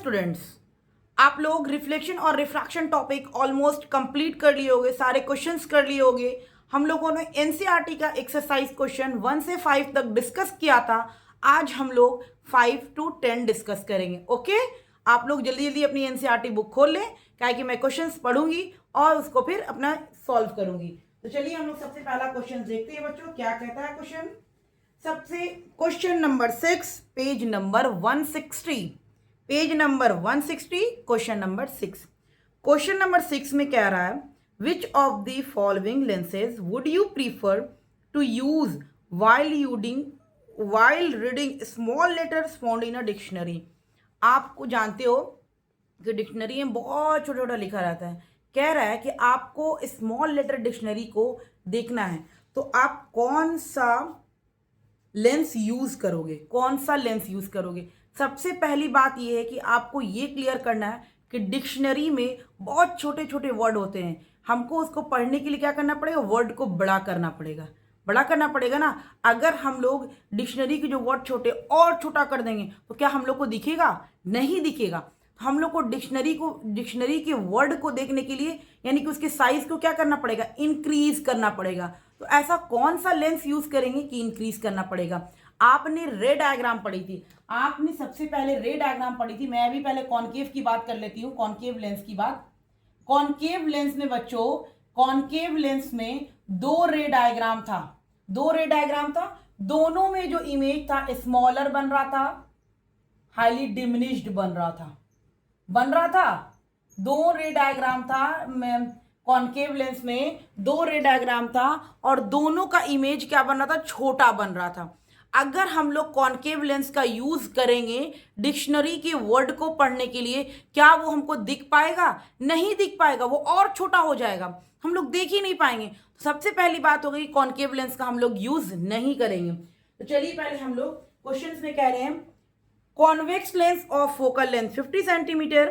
Students, आप लोग reflection और रिफ्रैक्शन टॉपिक ऑलमोस्ट कंप्लीट कर लिए होगे, सारे क्वेश्चंस कर लिए होगे। हम लोगों ने एनसीईआरटी का एक्सरसाइज क्वेश्चन 1 से 5 तक डिस्कस किया था। आज हम लोग 5 to 10 डिस्कस करेंगे। ओके, आप लोग जल्दी जल्दी अपनी एनसीईआरटी बुक खोल लें, क्या कि मैं क्वेश्चंस पढ़ूंगी और उसको फिर अपना सॉल्व करूंगी। तो चलिए हम लोग सबसे पहला क्वेश्चन देखते हैं बच्चों, क्या कहता है क्वेश्चन। सबसे question number 6, page number 160, page number 160, question number 6। Question number 6 में कह रहा है, which of the following lenses would you prefer to use while reading small letters found in a dictionary. आपको जानते हो कि डिक्शनरी में बहुत छोटा छोटा लिखा रहता है। कह रहा है कि आपको स्मॉल लेटर डिक्शनरी को देखना है, तो आप कौन सा लेंस यूज करोगे, कौन सा लेंस यूज करोगे। सबसे पहली बात यह है कि आपको ये क्लियर करना है कि डिक्शनरी में बहुत छोटे छोटे वर्ड होते हैं। हमको उसको पढ़ने के लिए क्या करना पड़ेगा, वर्ड को बड़ा करना पड़ेगा, बड़ा करना पड़ेगा ना। अगर हम लोग डिक्शनरी के जो वर्ड छोटे और छोटा कर देंगे तो क्या हम लोग को दिखेगा, नहीं दिखेगा। हम लोग को डिक्शनरी के वर्ड को देखने के लिए यानी कि उसके साइज को क्या करना पड़ेगा, इंक्रीज करना पड़ेगा। तो ऐसा कौन सा लेंस यूज करेंगे कि इंक्रीज करना पड़ेगा। आपने रे डायग्राम पढ़ी थी, आपने सबसे पहले रे डायग्राम पढ़ी थी। मैं भी पहले कॉनकेव की बात कर लेती हूँ, कॉनकेव लेंस की बात। कॉनकेव लेंस में बच्चों, कॉनकेव लेंस में दो रे डायग्राम था, दो रे डायग्राम था। दोनों में जो इमेज था स्मॉलर बन रहा था, हाईली डिमिनिश्ड बन रहा था। दो रे डायग्राम था कॉनकेव लेंस में, दो रे डायग्राम था और दोनों का इमेज क्या बन रहा था, छोटा बन रहा था। अगर हम लोग कॉनकेव लेंस का यूज करेंगे डिक्शनरी के वर्ड को पढ़ने के लिए, क्या वो हमको दिख पाएगा, नहीं दिख पाएगा, वो और छोटा हो जाएगा, हम लोग देख ही नहीं पाएंगे। सबसे पहली बात हो गई कॉनकेव लेंस का हम लोग यूज नहीं करेंगे। तो चलिए पहले हम लोग क्वेश्चन में कह रहे हैं, convex lens of focal length 50 centimetre,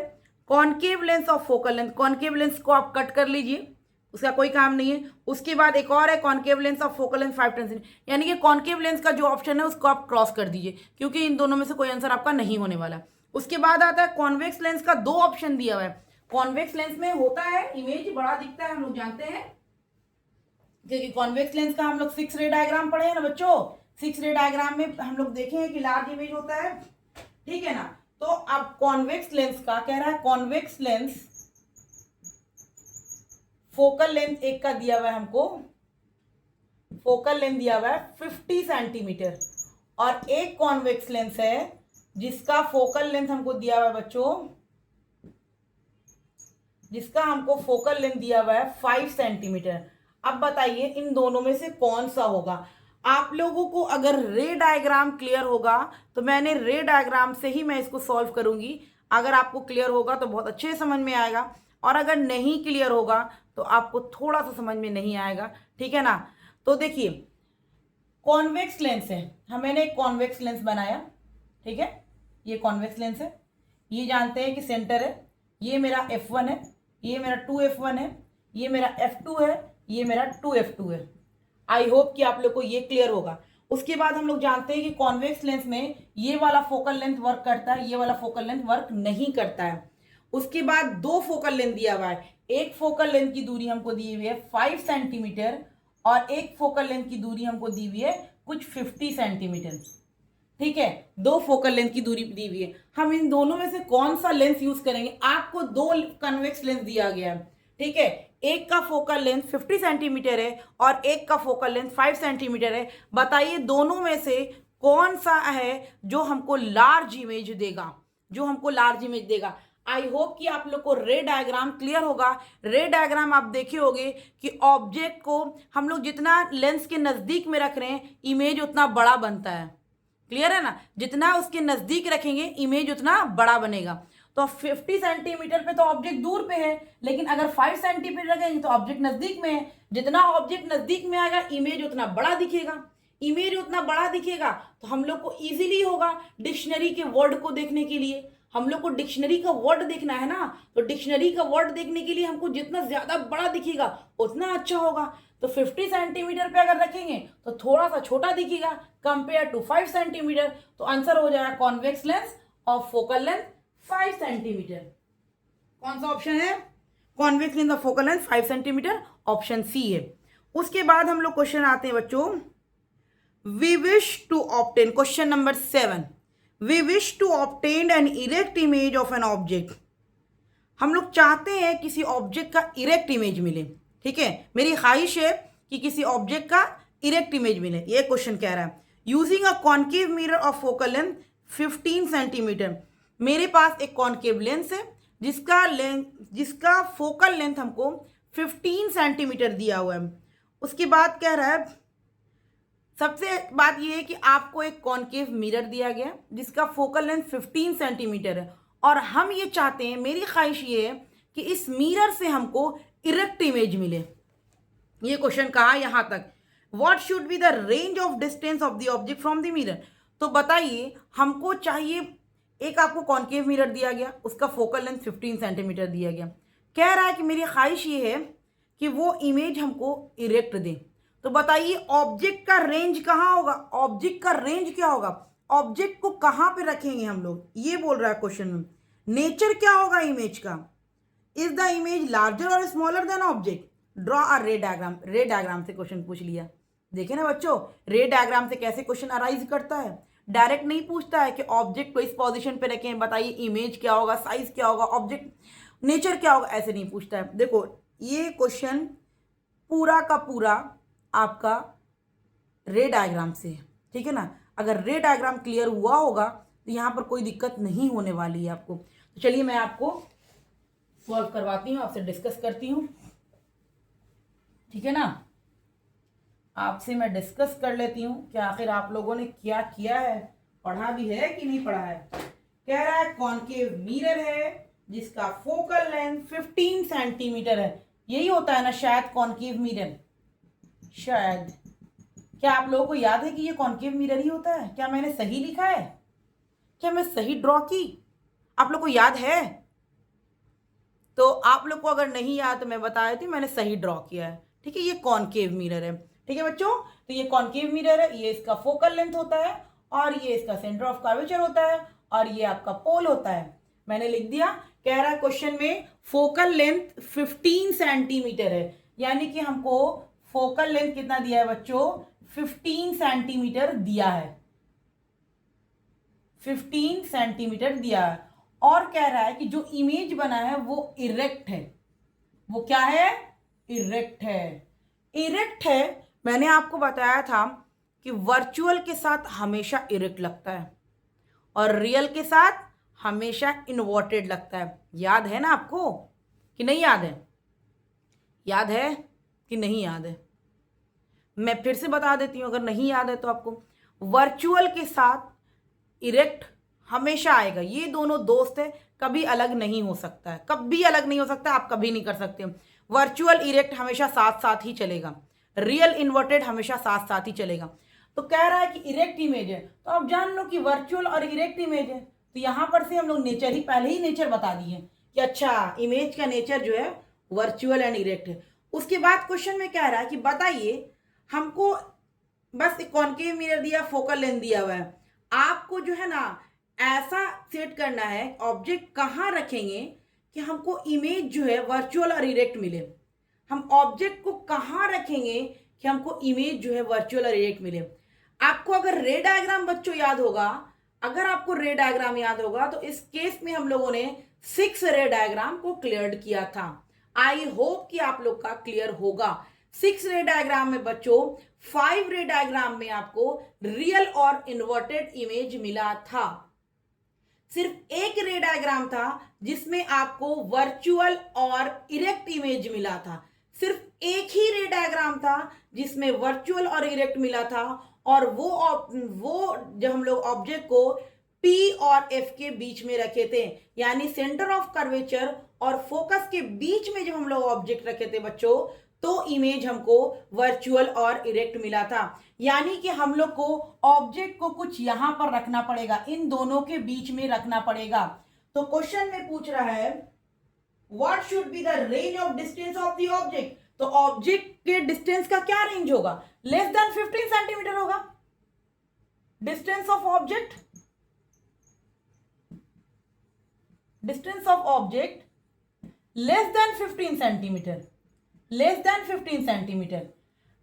concave lens of focal length. Concave lens को आप कट कर लीजिए, उसका कोई काम नहीं है। उसके बाद एक और है concave lens of focal length 5 centimetre, यानी कि कॉनकेव लेंस का जो ऑप्शन है उसको आप क्रॉस कर दीजिए, क्योंकि इन दोनों में से कोई आंसर आपका नहीं होने वाला। उसके बाद आता है कॉन्वेक्स लेंस का, दो ऑप्शन दिया हुआ है। कॉन्वेक्स लेंस में होता है इमेज बड़ा दिखता है, हम लोग जानते हैं, क्योंकि कॉन्वेक्स लेंस का हम लोग 6 रे डायग्राम पढ़े हैं ना बच्चों। 6 रे डायग्राम में हम लोग देखे हैं कि लार्ज इमेज होता है, ठीक है ना। तो अब कॉन्वेक्स लेंस का कह रहा है, कॉन्वेक्स लेंस फोकल लेंथ एक का दिया हुआ है हमको, फोकल लेंथ दिया हुआ है 50 सेंटीमीटर, और एक कॉन्वेक्स लेंस है जिसका फोकल लेंथ हमको दिया हुआ है बच्चों, जिसका हमको फोकल लेंथ दिया हुआ है 5 सेंटीमीटर। अब बताइए इन दोनों में से कौन सा होगा। आप लोगों को अगर रे डायग्राम क्लियर होगा तो मैंने रे डायग्राम से ही मैं इसको सॉल्व करूंगी। अगर आपको क्लियर होगा तो बहुत अच्छे से समझ में आएगा, और अगर नहीं क्लियर होगा तो आपको थोड़ा सा समझ में नहीं आएगा, ठीक है ना। तो देखिए कॉन्वेक्स लेंस है, मैंने एक कॉन्वेक्स लेंस बनाया, ठीक है, ये कॉन्वेक्स लेंस है। ये जानते हैं कि सेंटर है, ये मेरा F1 है, ये मेरा 2F1 है, ये मेरा F2 है, ये मेरा 2F2 है। आई होप कि आप लोग को ये क्लियर होगा। उसके बाद हम लोग जानते हैं कि कॉन्वेक्स लेंस में ये वाला फोकल लेंथ वर्क करता है, ये वाला फोकल लेंथ वर्क नहीं करता है। उसके बाद दो फोकल लेंथ दिया हुआ है, एक फोकल लेंथ की दूरी हमको दी हुई है 5 सेंटीमीटर और एक फोकल लेंथ की दूरी हमको दी हुई है कुछ 50 सेंटीमीटर, ठीक है। दो फोकल लेंथ की दूरी दी हुई है। हम इन दोनों में से कौन सा लेंस यूज करेंगे। आपको दो कन्वेक्स लेंस दिया गया है, ठीक है, एक का फोकल लेंथ 50 सेंटीमीटर है और एक का फोकल लेंथ 5 सेंटीमीटर है। बताइए दोनों में से कौन सा है जो हमको लार्ज इमेज देगा, जो हमको लार्ज इमेज देगा। आई होप कि आप लोग को रे डायग्राम क्लियर होगा। रे डायग्राम आप देखे होंगे कि ऑब्जेक्ट को हम लोग जितना लेंस के नजदीक में रख रहे हैं इमेज उतना बड़ा बनता है, क्लियर है ना। जितना उसके नजदीक रखेंगे इमेज उतना बड़ा बनेगा। तो 50 सेंटीमीटर पे तो ऑब्जेक्ट दूर पे है, लेकिन अगर 5 सेंटीमीटर रखेंगे तो ऑब्जेक्ट नजदीक में है। जितना ऑब्जेक्ट नजदीक में आएगा इमेज उतना बड़ा दिखेगा, इमेज उतना बड़ा दिखेगा तो हम लोग को इजीली होगा डिक्शनरी के वर्ड को देखने के लिए। हम लोग को डिक्शनरी का वर्ड देखना है ना, तो डिक्शनरी का वर्ड देखने के लिए हमको जितना ज्यादा बड़ा दिखेगा उतना अच्छा होगा। तो 50 सेंटीमीटर पे अगर रखेंगे तो थोड़ा सा छोटा दिखेगा कंपेयर टू 5 सेंटीमीटर। तो आंसर हो जाएगा convex lens of focal length 5 centimetre. कौन सा ऑप्शन है? Convex length of focal length 5 centimetre, option C है। उसके बाद हम लोग क्वेश्चन आते हैं बच्चों, we wish to obtain, question number 7, we wish to obtain an erect image of an object. हम लोग चाहते हैं किसी ऑब्जेक्ट का इरेक्ट इमेज मिले, ठीक है, मेरी ख्वाहिश है कि किसी ऑब्जेक्ट का इरेक्ट इमेज मिले, ये क्वेश्चन कह रहा है। Using a concave mirror of focal length 15 centimetre, मेरे पास एक कॉन्केव लेंस है जिसका फोकल लेंथ हमको 15 सेंटीमीटर दिया हुआ है। उसके बाद कह रहा है, सबसे बात यह है कि आपको एक कॉन्केव मिरर दिया गया जिसका फोकल लेंथ 15 सेंटीमीटर है, और हम ये चाहते हैं, मेरी ख्वाहिश ये है कि इस मिरर से हमको इरेक्ट इमेज मिले। ये क्वेश्चन कहा यहां तक। What should be the range of distance of the object from the mirror. तो बताइए, हमको चाहिए, एक आपको कॉन्केव मिरर दिया गया, उसका फोकल लेंथ 15 सेंटीमीटर दिया गया, कह रहा है कि मेरी ख्वाहिश ये है कि वो इमेज हमको इरेक्ट दे। तो बताइए ऑब्जेक्ट का रेंज कहाँ होगा, ऑब्जेक्ट का रेंज क्या होगा, ऑब्जेक्ट को कहाँ पे रखेंगे हम लोग, ये बोल रहा है क्वेश्चन में। नेचर क्या होगा इमेज का, इज द इमेज लार्जर और smaller than object, draw a रे डायग्राम। रे डायग्राम से क्वेश्चन पूछ लिया। देखे ना बच्चों, रे डायग्राम से कैसे क्वेश्चन अराइज करता है, डायरेक्ट नहीं पूछता है कि ऑब्जेक्ट को इस पोजीशन पे रखें, बताइए इमेज क्या होगा, साइज क्या होगा, ऑब्जेक्ट नेचर क्या होगा, ऐसे नहीं पूछता है। देखो ये क्वेश्चन पूरा का पूरा आपका रे डायग्राम से है, ठीक है ना। अगर रे डायग्राम क्लियर हुआ होगा तो यहाँ पर कोई दिक्कत नहीं होने वाली है आपको। तो चलिए मैं आपको सॉल्व करवाती हूँ, आपसे डिस्कस करती हूँ, ठीक है ना। आपसे मैं डिस्कस कर लेती हूँ कि आखिर आप लोगों ने क्या किया है, पढ़ा भी है कि नहीं पढ़ा है। कह रहा है कॉन्केव मिरर है जिसका फोकल लेंथ 15 सेंटीमीटर है, यही होता है ना शायद कॉन्केव मिरर, शायद। क्या आप लोगों को याद है कि ये कॉन्केव मिरर ही होता है? क्या मैंने सही लिखा है? क्या मैं सही ड्रॉ की? आप लोग को याद है? तो आप लोग को अगर नहीं याद तो मैं बता देती हूँ, मैंने सही ड्रॉ किया है, ठीक है। ये कॉन्केव मिरर है, ठीक है बच्चों। तो ये कॉन्केव मिरर है, ये इसका फोकल लेंथ होता है, और ये इसका सेंटर ऑफ कर्वेचर होता है, और ये आपका पोल होता है। मैंने लिख दिया। कह रहा है क्वेश्चन में फोकल लेंथ 15 सेंटीमीटर है, यानी कि हमको फोकल लेंथ कितना दिया है बच्चों, 15 सेंटीमीटर दिया है, 15 सेंटीमीटर दिया है। और कह रहा है कि जो इमेज बना है वो इरेक्ट है। वो क्या है? इरेक्ट है। इरेक्ट है, मैंने आपको बताया था कि वर्चुअल के साथ हमेशा इरेक्ट लगता है और रियल के साथ हमेशा इन्वर्टेड लगता है। याद है ना आपको कि नहीं याद है? याद है कि नहीं याद है? मैं फिर से बता देती हूँ अगर नहीं याद है तो आपको। वर्चुअल के साथ इरेक्ट हमेशा आएगा। ये दोनों दोस्त है, कभी अलग नहीं हो सकता है, कभी अलग नहीं हो सकता, आप कभी नहीं कर सकते। वर्चुअल इरेक्ट हमेशा साथ साथ ही चलेगा, रियल इन्वर्टेड हमेशा साथ साथ ही चलेगा। तो कह रहा है कि इरेक्ट इमेज है, तो आप जान लो कि वर्चुअल और इरेक्ट इमेज है। तो यहां पर से हम लोग नेचर ही पहले ही नेचर बता दिए कि अच्छा इमेज का नेचर जो है वर्चुअल एंड इरेक्ट है। उसके बाद क्वेश्चन में कह रहा है कि बताइए, हमको बस एक कॉन्केव मिरर दिया, फोकल लेंथ दिया हुआ है, आपको जो है ना ऐसा सेट करना है ऑब्जेक्ट कहाँ रखेंगे कि हमको इमेज जो है वर्चुअल और इरेक्ट मिले। हम ऑब्जेक्ट को कहाँ रखेंगे कि हमको इमेज जो है वर्चुअल और इरेक्ट मिले। आपको अगर रे डायग्राम बच्चों याद होगा, अगर आपको रे डायग्राम याद होगा तो इस केस में हम लोगों ने 6 रे डायग्राम को क्लियर किया था। आई होप कि आप लोग का क्लियर होगा। 6 रे डायग्राम में बच्चों 5 रे डायग्राम में आपको रियल और इन्वर्टेड इमेज मिला था। सिर्फ एक रे डायग्राम था जिसमें आपको वर्चुअल और इरेक्ट इमेज मिला था। सिर्फ एक ही रे डायग्राम था जिसमें वर्चुअल और इरेक्ट मिला था, और वो जब हम लोग ऑब्जेक्ट को P और F के बीच में रखे थे, यानी सेंटर ऑफ कर्वेचर और फोकस के बीच में जब हम लोग ऑब्जेक्ट रखे थे बच्चों, तो इमेज हमको वर्चुअल और इरेक्ट मिला था। यानी कि हम लोग को ऑब्जेक्ट को कुछ यहां पर रखना पड़ेगा, इन दोनों के बीच में रखना पड़ेगा। तो क्वेश्चन में पूछ रहा है what should be the range of distance of the object. तो ऑब्जेक्ट के डिस्टेंस का क्या रेंज होगा? लेस देन 15 सेंटीमीटर होगा distance of object. Distance of object less than 15 centimetre, less than 15 centimetre,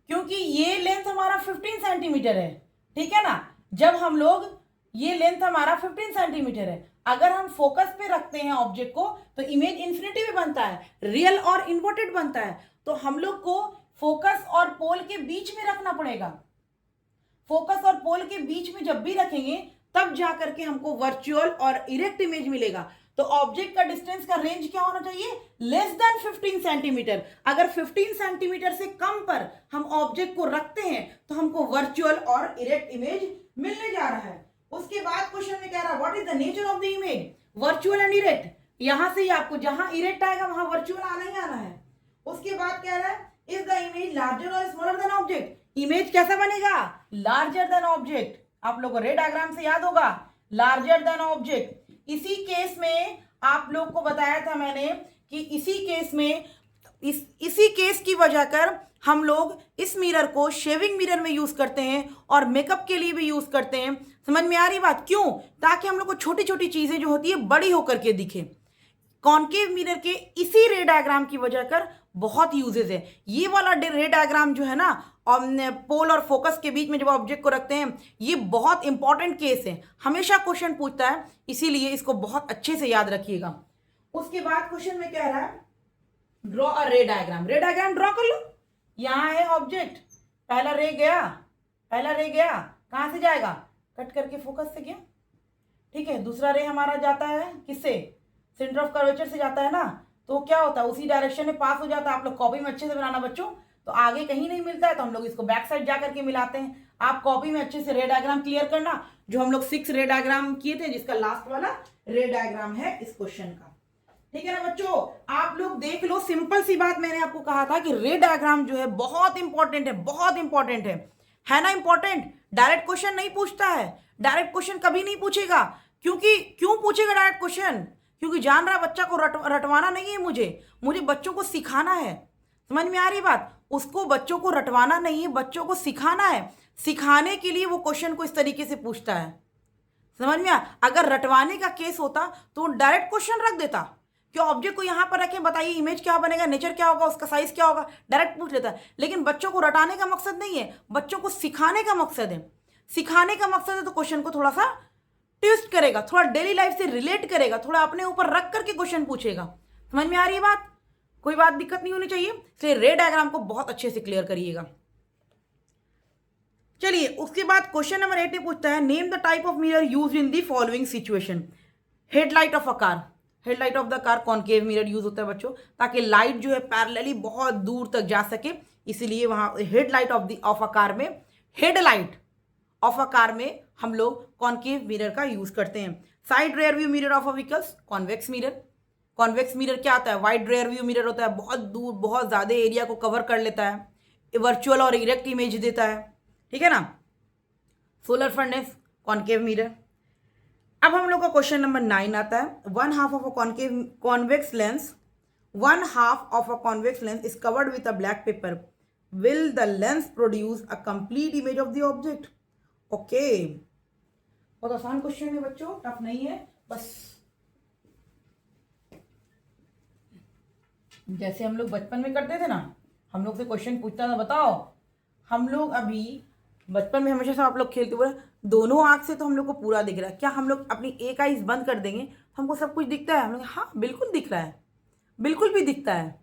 क्योंकि ये लेंथ हमारा 15 सेंटीमीटर है, ठीक है ना। जब हम लोग ये लेंथ हमारा 15 सेंटीमीटर है, अगर हम फोकस पे रखते हैं ऑब्जेक्ट को तो इमेज इन्फिनिटी में बनता है, रियल और इन्वर्टेड बनता है। तो हम लोग को फोकस और पोल के बीच में रखना पड़ेगा। फोकस और पोल के बीच में जब भी रखेंगे तब जा करके हमको वर्चुअल और इरेक्ट इमेज मिलेगा। तो ऑब्जेक्ट का डिस्टेंस का रेंज क्या होना चाहिए, लेस देन 15 सेंटीमीटर। अगर 15 सेंटीमीटर से कम पर हम ऑब्जेक्ट को रखते हैं तो हमको वर्चुअल और इरेक्ट इमेज मिलने जा रहा है। उसके बाद क्वेश्चन में कह रहा है what is the nature of the image, virtual and erect. यहां से ही आपको जहां इरेक्ट आएगा वहां वर्चुअल आना ही आना है। उसके बाद कह रहा है इज द इमेज लार्जर और स्मॉलर देन ऑब्जेक्ट, इमेज कैसा बनेगा, लार्जर देन ऑब्जेक्ट। आप लोगों को रे डायग्राम से याद होगा, लार्जर देन ऑब्जेक्ट। इसी केस में आप लोग को बताया था मैंने कि इसी केस में इसी केस की वजह कर हम लोग इस मिरर को शेविंग मिरर में यूज करते हैं और मेकअप के लिए भी यूज करते हैं। समझ में आ रही बात, क्यों, ताकि हम लोग को छोटी छोटी चीजें जो होती है बड़ी होकर के दिखे। कॉनकेव मिरर के इसी रे डायग्राम की वजह कर बहुत यूजेस है। ये वाला रे डायग्राम जो है ना, और पोल और फोकस के बीच में जब ऑब्जेक्ट को रखते हैं, ये बहुत इंपॉर्टेंट केस है, हमेशा क्वेश्चन पूछता है, इसीलिए इसको बहुत अच्छे से याद रखिएगा। उसके बाद क्वेश्चन में कह रहा है ड्रॉ अ रे डायग्राम, रे डायग्राम ड्रॉ कर लो। यहाँ है ऑब्जेक्ट, पहला रे गया, पहला रे गया, कहाँ से जाएगा, कट करके फोकस से गया, ठीक है। दूसरा रे हमारा जाता है किससे, सेंटर ऑफ कर्वेचर से जाता है ना, तो क्या होता है उसी डायरेक्शन में पास हो जाता है। आप लोग कॉपी में अच्छे से बनाना बच्चों, तो आगे कहीं नहीं मिलता है तो हम लोग इसको बैक साइड जा करके मिलाते हैं। आप कॉपी में अच्छे से रे डायग्राम क्लियर करना, जो हम लोग 6 रे डायग्राम किए थे, जिसका लास्ट वाला रे डायग्राम है इस क्वेश्चन का, ठीक है ना बच्चों। आप लोग देख लो, सिंपल सी बात मैंने आपको कहा था कि रे डायग्राम जो है बहुत इंपॉर्टेंट है, बहुत इंपॉर्टेंट है ना इंपॉर्टेंट। डायरेक्ट क्वेश्चन नहीं पूछता है, डायरेक्ट क्वेश्चन कभी नहीं पूछेगा, क्योंकि क्यों पूछेगा डायरेक्ट क्वेश्चन, क्योंकि जान रहा बच्चा को रटवाना नहीं है, मुझे बच्चों को सिखाना है। समझ में आ रही बात, उसको बच्चों को रटवाना नहीं है, बच्चों को सिखाना है। सिखाने के लिए वो क्वेश्चन को इस तरीके से पूछता है, समझ में आ। अगर रटवाने का केस होता तो डायरेक्ट क्वेश्चन रख देता कि ऑब्जेक्ट को यहां पर रखें, बताइए इमेज क्या बनेगा, नेचर क्या होगा, उसका साइज क्या होगा, डायरेक्ट पूछ लेता है। लेकिन बच्चों को रटाने का मकसद नहीं है, बच्चों को सिखाने का मकसद है। सिखाने का मकसद है तो क्वेश्चन को थोड़ा सा ट्विस्ट करेगा, थोड़ा डेली लाइफ से रिलेट करेगा, थोड़ा अपने ऊपर रख करके क्वेश्चन पूछेगा। समझ में आ रही है बात, कोई बात दिक्कत नहीं होनी चाहिए। इसलिए रे डायग्राम को बहुत अच्छे से क्लियर करिएगा। चलिए उसके बाद क्वेश्चन नंबर 8 पूछता है name the type of mirror use in the following situation. Headlight of a car, headlight of the car concave mirror use होता है बच्चों, ताकि लाइट जो है पैरेलली बहुत दूर तक जा सके, इसीलिए वहां हेडलाइट ऑफ अ कार में, हेडलाइट ऑफ अ कार में हम लोग कॉनकेव मिरर का यूज करते हैं। Side rear view mirror of a vehicles, convex mirror. Convex mirror क्या आता है, वाइड रेयर व्यू मिरर होता है, बहुत दूर बहुत ज्यादा एरिया को कवर कर लेता है, वर्चुअल और इरेक्ट इमेज देता है, ठीक है ना। Solar furnace, concave mirror. अब हम लोग का क्वेश्चन नंबर 9 आता है, 1/2 of a concave convex lens, 1/2 of a convex lens is covered with a black pepper, will the lens produce a complete image of the object. Okay, बहुत आसान question है बच्चों, टफ नहीं है। बस जैसे हम लोग बचपन में करते थे ना, हम लोग से क्वेश्चन पूछता था, बताओ हम लोग अभी बचपन में हमेशा से आप लोग खेलते हुए, दोनों आंख से तो हम लोग को पूरा दिख रहा है, क्या हम लोग अपनी एक आइज बंद कर देंगे हमको सब कुछ दिखता है, हम लोग हाँ बिल्कुल दिख रहा है, बिल्कुल भी दिखता है,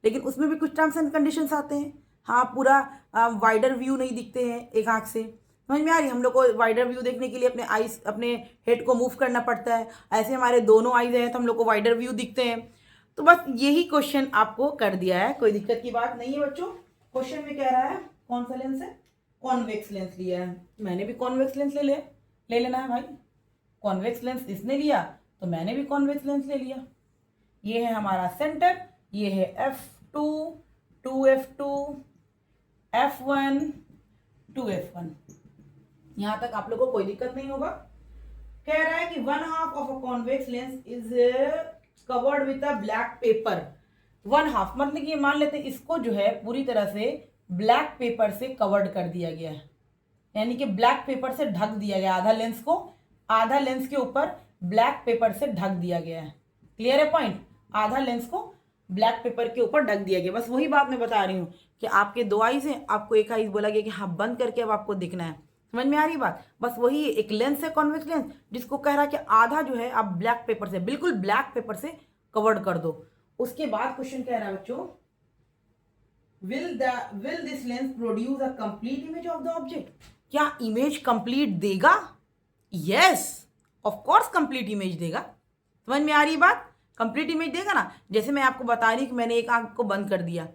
लेकिन उसमें भी कुछ टर्म्स एंड कंडीशंस आते हैं। हाँ, पूरा वाइडर व्यू नहीं दिखते हैं एक आंख से, समझ में आ रही, हम लोग को वाइडर व्यू देखने के लिए अपने आइज, अपने हेड को मूव करना पड़ता है। ऐसे हमारे दोनों आइज हैं तो हम लोग को वाइडर व्यू दिखते हैं। तो बस यही क्वेश्चन आपको कर दिया है, कोई दिक्कत की बात नहीं है बच्चों। क्वेश्चन में कह रहा है कौन सा लेंस है, कॉन्वेक्स लेंस लिया है, मैंने भी कॉन्वेक्स लेंस ले लेना है भाई। कॉन्वेक्स लेंस इसने लिया तो मैंने भी कॉन्वेक्स लेंस ले लिया। ये है हमारा सेंटर, ये है F2, 2F2, F1, 2F1। यहां तक आप लोगों को कोई दिक्कत नहीं होगा। कह रहा है कि 1/2 of a convex lens is covered with a black pepper. 1/2 मतलब कि मान लेते हैं इसको जो है पूरी तरह से ब्लैक पेपर से कवर्ड कर दिया गया है, यानी कि ब्लैक पेपर से ढक दिया गया, आधा लेंस को, आधा लेंस के ऊपर ब्लैक पेपर से ढक दिया गया है। क्लियर है पॉइंट? आधा लेंस को ब्लैक पेपर के ऊपर ढक दिया गया। बस वही बात मैं बता रही हूँ कि आपके 2 आईज हैं, आपको एक आईज बोला गया कि हाँ बंद करके अब आपको दिखना है। समझ में आ रही बात? बस वही एक लेंस है कॉन्वेक्स लेंस, जिसको कह रहा है कि आधा जो है आप ब्लैक पेपर से, बिल्कुल ब्लैक पेपर से कवर्ड कर दो। उसके बाद क्वेश्चन कह रहा है बच्चों, will this lens produce a complete image of the object? क्या इमेज कंप्लीट देगा? Yes, of course complete image देगा। समझ में आ रही बात? कंप्लीट इमेज देगा ना। जैसे मैं आपको बता रही हूँ कि मैंने एक आंख को बंद कर दिया,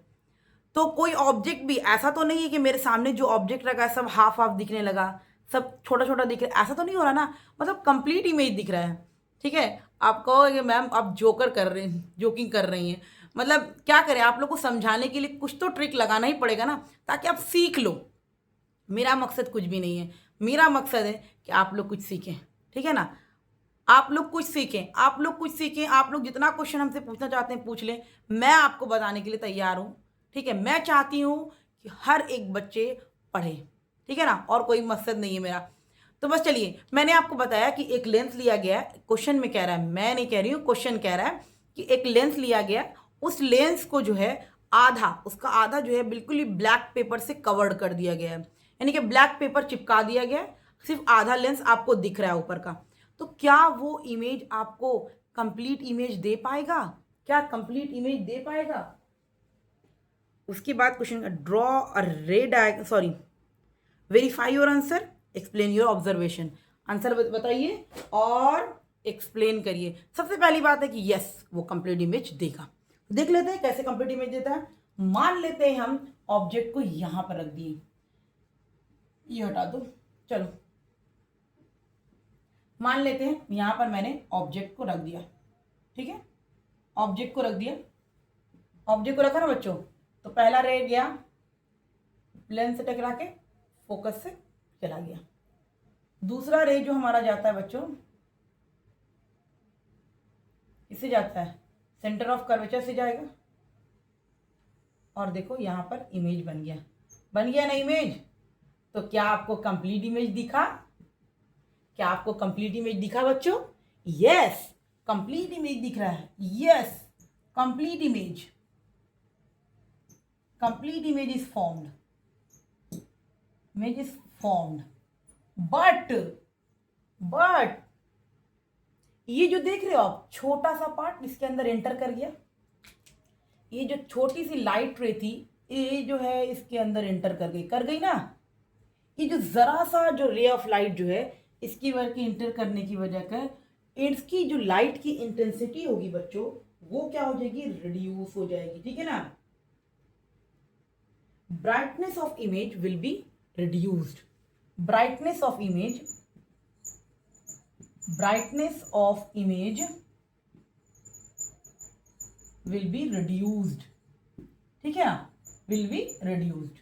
तो कोई ऑब्जेक्ट भी ऐसा तो नहीं है कि मेरे सामने जो ऑब्जेक्ट रखा है सब हाफ हाफ दिखने लगा, सब छोटा छोटा दिख रहा है, ऐसा तो नहीं हो रहा ना। मतलब कंप्लीट इमेज दिख रहा है। ठीक है, आप कहोगे मैम आप जोकर कर रहे हैं, जोकिंग कर रही हैं। मतलब क्या करें, आप लोग को समझाने के लिए कुछ तो ट्रिक लगाना ही पड़ेगा ना, ताकि आप सीख लो। मेरा मकसद कुछ भी नहीं है, मेरा मकसद है कि आप लोग कुछ सीखें। ठीक है ना, आप लोग कुछ सीखें, आप लोग कुछ सीखें। आप लोग जितना क्वेश्चन हमसे पूछना चाहते हैं पूछ लें, मैं आपको बताने के लिए तैयार हूँ। ठीक है, मैं चाहती हूँ कि हर एक बच्चे पढ़े। ठीक है ना, और कोई मकसद नहीं है मेरा। तो बस चलिए, मैंने आपको बताया कि एक लेंस लिया गया है। क्वेश्चन में कह रहा है, मैं नहीं कह रही हूँ, क्वेश्चन कह रहा है कि एक लेंस लिया गया, उस लेंस को जो है आधा, उसका आधा जो है बिल्कुल ही ब्लैक पेपर से कवर्ड कर दिया गया है, यानी कि ब्लैक पेपर चिपका दिया गया है, सिर्फ आधा लेंस आपको दिख रहा है ऊपर का। तो क्या वो इमेज आपको कंप्लीट इमेज दे पाएगा? क्या कंप्लीट इमेज दे पाएगा? उसके बाद क्वेश्चन, ड्रॉ अ रे diagram, sorry, verify your answer, explain your observation. Answer बताइए और एक्सप्लेन करिए। सबसे पहली बात है कि यस, वो कंप्लीट इमेज देगा। देख लेते हैं कैसे कंप्लीट इमेज देता है। मान लेते हैं हम ऑब्जेक्ट को यहां पर रख दिए, ये हटा दो, चलो मान लेते हैं यहां पर मैंने ऑब्जेक्ट को रख दिया। ठीक है, ऑब्जेक्ट को रख दिया, ऑब्जेक्ट को रखा ना बच्चों, तो पहला रे गया लेंस से टकरा के फोकस से चला गया। दूसरा रे जो हमारा जाता है बच्चों, इससे जाता है सेंटर ऑफ कर्वेचर से जाएगा, और देखो यहां पर इमेज बन गया, बन गया ना इमेज। तो क्या आपको कंप्लीट इमेज दिखा? क्या आपको कंप्लीट इमेज दिखा बच्चों? यस, कंप्लीट इमेज दिख रहा है। Yes, complete image, complete image is formed, image is formed. But ये जो देख रहे हो आप, छोटा सा पार्ट इसके अंदर एंटर कर गया, ये जो छोटी सी लाइट रे थी, ये जो है इसके अंदर एंटर कर गई ना। ये जो जरा सा जो रे ऑफ लाइट जो है, इसकी वजह की इंटर करने की वजह का इसकी जो लाइट की इंटेंसिटी होगी बच्चों, वो क्या हो जाएगी? रिड्यूस हो जाएगी। ठीक है ना, brightness of image will be reduced, brightness of image, brightness of image will be reduced। ठीक है ना, will be reduced।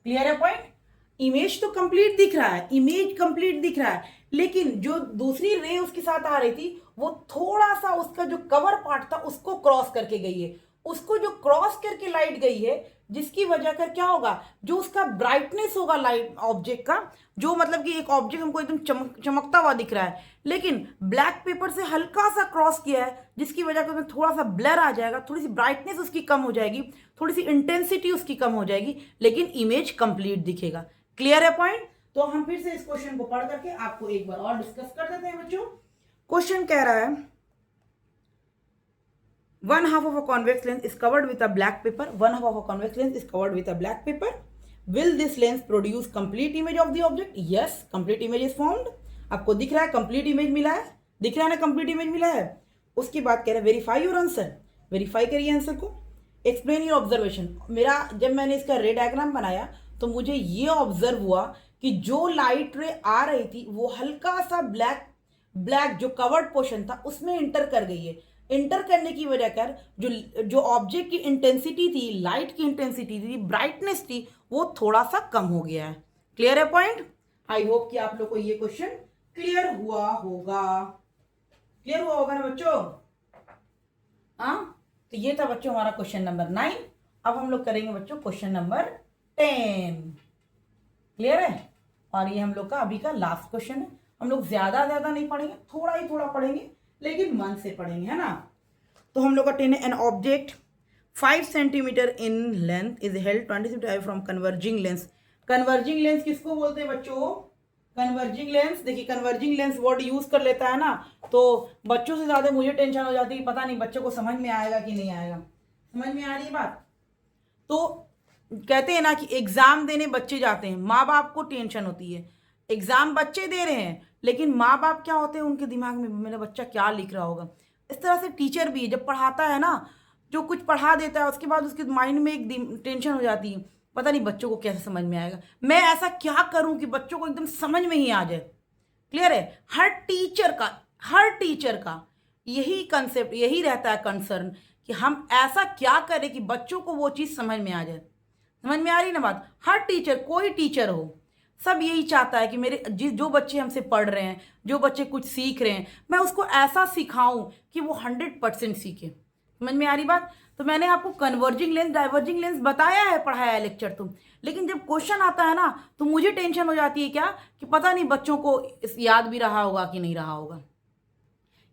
क्लियर है पॉइंट? इमेज तो कंप्लीट दिख रहा है, इमेज कंप्लीट दिख रहा है, लेकिन जो दूसरी रे उसके साथ आ रही थी, वो थोड़ा सा उसका जो कवर पार्ट था उसको क्रॉस करके गई है। उसको जो क्रॉस करके लाइट गई है, जिसकी वजह कर क्या होगा, जो उसका ब्राइटनेस होगा लाइट ऑब्जेक्ट का, जो मतलब कि एक ऑब्जेक्ट हमको एकदम चमकता हुआ दिख रहा है, लेकिन ब्लैक पेपर से हल्का सा क्रॉस किया है, जिसकी वजह से उसमें थोड़ा सा ब्लर आ जाएगा, थोड़ी सी ब्राइटनेस उसकी कम हो जाएगी, थोड़ी सी इंटेंसिटी उसकी कम हो जाएगी, लेकिन इमेज कंप्लीट दिखेगा। क्लियर है पॉइंट? तो हम फिर से इस क्वेश्चन को पढ़ करके आपको एक बार और डिस्कस कर देते हैं बच्चों। क्वेश्चन कह रहा है, one half of a convex lens is covered with a black paper, one half of a convex lens is covered with a black paper, will this lens produce complete image of the object? Yes, complete image is formed। आपको दिख रहा है complete image मिला है, दिख रहा है ना कंप्लीट इमेज मिला है। उसके बाद कह रहा है वेरीफाई योर आंसर, वेरीफाई करिए आंसर को, एक्सप्लेन योर ऑब्जर्वेशन। मेरा जब मैंने इसका रे डायग्राम बनाया तो मुझे ये ऑब्जर्व हुआ कि जो लाइट रे आ रही थी वो हल्का सा ब्लैक जो कवर्ड पोर्शन था उसमें इंटर कर गई है। इंटर करने की वजह कर जो ऑब्जेक्ट की इंटेंसिटी थी, लाइट की इंटेंसिटी थी, ब्राइटनेस थी, वो थोड़ा सा कम हो गया है। क्लियर है पॉइंट? आई होप कि आप लोग को ये क्वेश्चन क्लियर हुआ होगा। क्लियर हुआ होगा ना बच्चों? हाँ, तो ये था बच्चों हमारा क्वेश्चन नंबर 9। अब हम लोग करेंगे बच्चों क्वेश्चन नंबर 10। क्लियर है? और ये हम लोग का अभी का लास्ट क्वेश्चन है। हम लोग ज्यादा नहीं पढ़ेंगे, थोड़ा ही थोड़ा पढ़ेंगे, लेकिन मन से पढ़ेंगे, है ना। तो हम लोग का 10 है an object 5 centimetre in length is held 20 centimetre from converging lens. Converging lens किसको बोलते हैं बच्चों? कन्वर्जिंग लेंस, देखिए कन्वर्जिंग लेंस वर्ड यूज कर लेता है ना, तो बच्चों से ज्यादा मुझे टेंशन हो जाती है, पता नहीं बच्चों को समझ में आएगा कि नहीं आएगा। समझ में आ रही है बात? तो कहते हैं ना कि एग्जाम देने बच्चे जाते हैं, माँ बाप को टेंशन होती है। एग्जाम बच्चे दे रहे हैं, लेकिन माँ बाप क्या होते हैं, उनके दिमाग में मेरा बच्चा क्या लिख रहा होगा। इस तरह से टीचर भी जब पढ़ाता है ना, जो कुछ पढ़ा देता है उसके बाद उसके माइंड में एक टेंशन हो जाती है, पता नहीं बच्चों को कैसे समझ में आएगा, मैं ऐसा क्या करूं कि बच्चों को एकदम समझ में ही आ जाए। क्लियर है? हर टीचर का यही कंसेप्ट, यही रहता है कंसर्न कि हम ऐसा क्या करें कि बच्चों को वो चीज़ समझ में आ जाए। समझ में आ रही ना बात? हर टीचर, कोई टीचर हो, सब यही चाहता है कि मेरे जो बच्चे हमसे पढ़ रहे हैं, जो बच्चे कुछ सीख रहे हैं, मैं उसको ऐसा सिखाऊं कि वो 100% सीखे। समझ में आ रही बात? तो मैंने आपको कन्वर्जिंग लेंस, डाइवर्जिंग लेंस बताया है, पढ़ाया है लेक्चर तो, लेकिन जब क्वेश्चन आता है ना तो मुझे टेंशन हो जाती है क्या कि पता नहीं बच्चों को याद भी रहा होगा कि नहीं रहा होगा।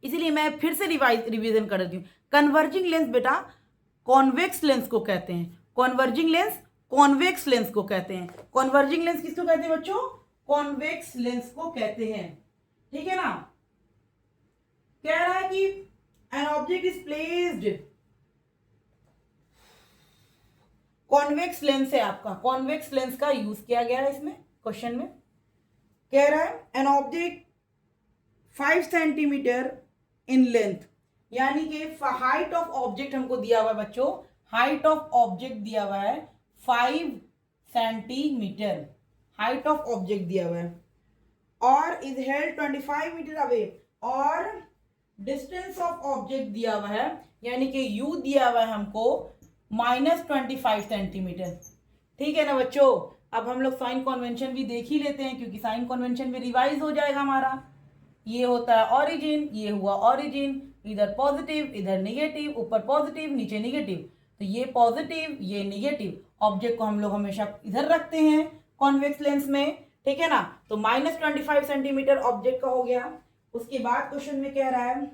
इसीलिए मैं फिर से रिवीजन कर देती हूँ। कन्वर्जिंग लेंस बेटा कॉन्वेक्स लेंस को कहते हैं। कॉन्वर्जिंग लेंस कॉन्वेक्स लेंस को कहते हैं। कॉन्वर्जिंग लेंस किसको कहते हैं बच्चों? कॉन्वेक्स लेंस को कहते हैं। ठीक है ना? कह रहा है कि an object is placed, convex lens है आपका, कॉन्वेक्स लेंस का यूज किया गया है इसमें क्वेश्चन में। कह रहा है an object 5 centimetre in length, यानी कि हाइट ऑफ ऑब्जेक्ट हमको दिया हुआ है बच्चों, हाइट ऑफ ऑब्जेक्ट दिया हुआ है 5 सेंटीमीटर, हाइट ऑफ ऑब्जेक्ट दिया हुआ है, और इज हेल्ड 25 मीटर अवे, और डिस्टेंस ऑफ ऑब्जेक्ट दिया हुआ है, यानी कि यू दिया हुआ है हमको -25 सेंटीमीटर। ठीक है ना बच्चों? अब हम लोग साइन कन्वेंशन भी देख ही लेते हैं, क्योंकि साइन कन्वेंशन भी रिवाइज हो जाएगा हमारा। ये होता है ऑरिजिन, ये हुआ ऑरिजिन, इधर पॉजिटिव इधर निगेटिव, ऊपर पॉजिटिव नीचे निगेटिव, तो ये पॉजिटिव ये निगेटिव, ऑब्जेक्ट को हम लोग हमेशा इधर रखते हैं कॉन्वेक्स लेंस में। ठीक है ना? तो -25 सेंटीमीटर ऑब्जेक्ट का हो गया। उसके बाद क्वेश्चन में कह रहा है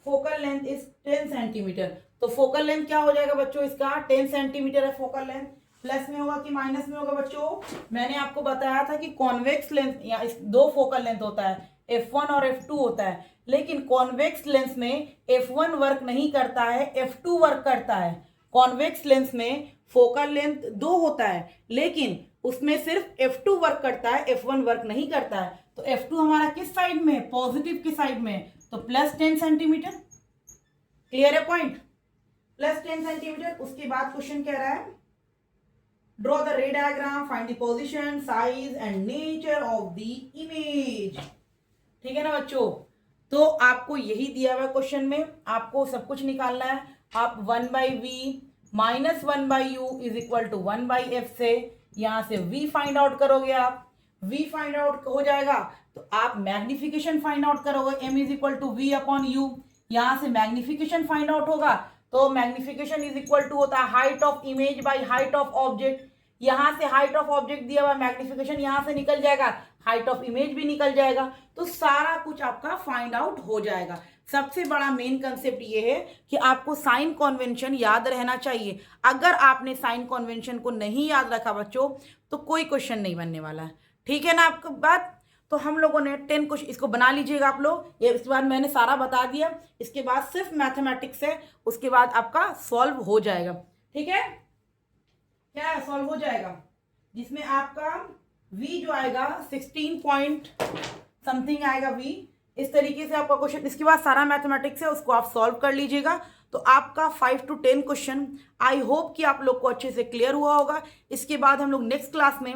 फोकल लेंथ इज 10 सेंटीमीटर, तो फोकल लेंथ क्या हो जाएगा बच्चों इसका? 10 सेंटीमीटर है फोकल लेंथ। प्लस में होगा कि माइनस में होगा बच्चों? मैंने आपको बताया था कि कॉन्वेक्स लेंस या दो फोकल लेंथ होता है, F1 और F2 होता है, लेकिन कॉन्वेक्स लेंस में F1 वर्क नहीं करता है, F2 वर्क करता है। कॉन्वेक्स लेंस में फोकल लेंथ 2 होता है, लेकिन उसमें सिर्फ F2 वर्क करता है, F1 वर्क नहीं करता है। तो F2 हमारा किस साइड में है? पॉजिटिव की साइड में, तो +10 सेंटीमीटर। क्लियर है पॉइंट? +10 सेंटीमीटर। उसके बाद क्वेश्चन कह रहा है ड्रॉ द रे diagram, find the position, size and nature of the image. ठीक है ना बच्चों? तो आपको यही दिया हुआ क्वेश्चन में, आपको सब कुछ निकालना है। आप 1/v - 1/u is equal to 1/f से यहां से v फाइंड आउट करोगे। आप v फाइंड आउट हो जाएगा तो आप मैग्निफिकेशन फाइंड आउट करोगे, m is equal to v upon u। यहां से मैग्निफिकेशन फाइंड आउट होगा तो मैग्निफिकेशन इज इक्वल टू होता है height of image by height of object. यहां से हाइट ऑफ ऑब्जेक्ट दिया हुआ मैग्निफिकेशन यहां से निकल जाएगा, हाइट ऑफ इमेज भी निकल जाएगा, तो सारा कुछ आपका फाइंड आउट हो जाएगा। सबसे बड़ा मेन कंसेप्ट ये है कि आपको साइन कन्वेंशन याद रहना चाहिए। अगर आपने साइन कन्वेंशन को नहीं याद रखा बच्चों तो कोई क्वेश्चन नहीं बनने वाला है। ठीक है ना आपको बात? तो हम लोगों ने 10 क्वेश्चन, इसको बना लीजिएगा आप लोग। ये इसके बाद मैंने सारा बता दिया, इसके बाद सिर्फ मैथमेटिक्स है, उसके बाद आपका सॉल्व हो जाएगा। ठीक है? क्या है? सॉल्व हो जाएगा, जिसमें आपका v जो आएगा 16 पॉइंट समथिंग आएगा v। इस तरीके से आपका क्वेश्चन, इसके बाद सारा मैथमेटिक्स है, उसको आप सॉल्व कर लीजिएगा। तो आपका 5 to 10 क्वेश्चन आई होप कि आप लोग को अच्छे से क्लियर हुआ होगा। इसके बाद हम लोग नेक्स्ट क्लास में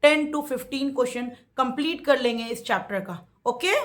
10 to 15 क्वेश्चन कंप्लीट कर लेंगे इस चैप्टर का। ओके?